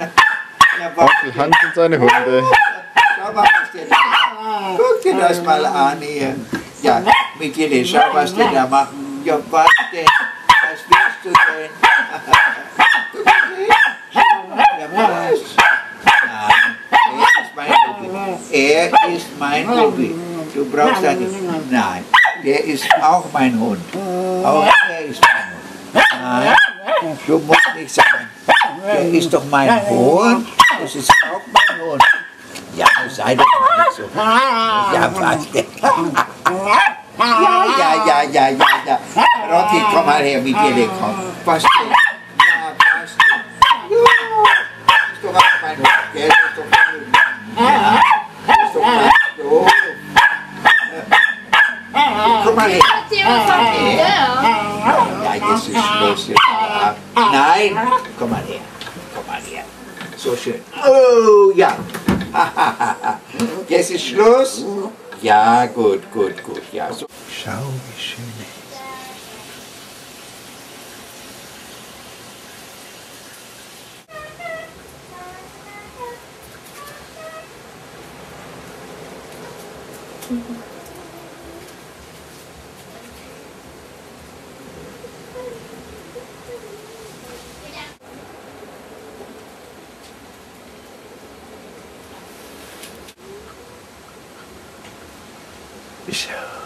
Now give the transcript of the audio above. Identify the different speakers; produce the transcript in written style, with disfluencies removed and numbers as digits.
Speaker 1: Ja,
Speaker 2: Onkel Hans und seine Hunde.
Speaker 1: Schau mal, was der da macht. Guck dir das mal an hier. Ja, Michele, schau, was der da macht. Ja, was denn? Was willst du denn? Ja, was? Nein, er ist mein Ruby. Du brauchst das nicht. Nein, der ist auch mein Hund. Auch er ist mein Hund. Nein, du musst nicht sagen, der ist doch mein Hund. Das ist auch mein Hund. Ja, sei doch mal nicht so. Ja, was denn? Ja. Rocky, komm mal her mit dir, komm. Was denn? Ja, was denn? Ja, ist doch auch mein Hund, gell? Ist doch mein Hund. Ja, ist doch mein Hund. Komm mal her. Ja, jetzt ist Schluss. Ja. Nein, komm mal her. Komm mal her. So schön. Oh, ja. Jetzt ist Schluss. Ja, gut. Ja, so. Schau, wie schön er ist. Schau.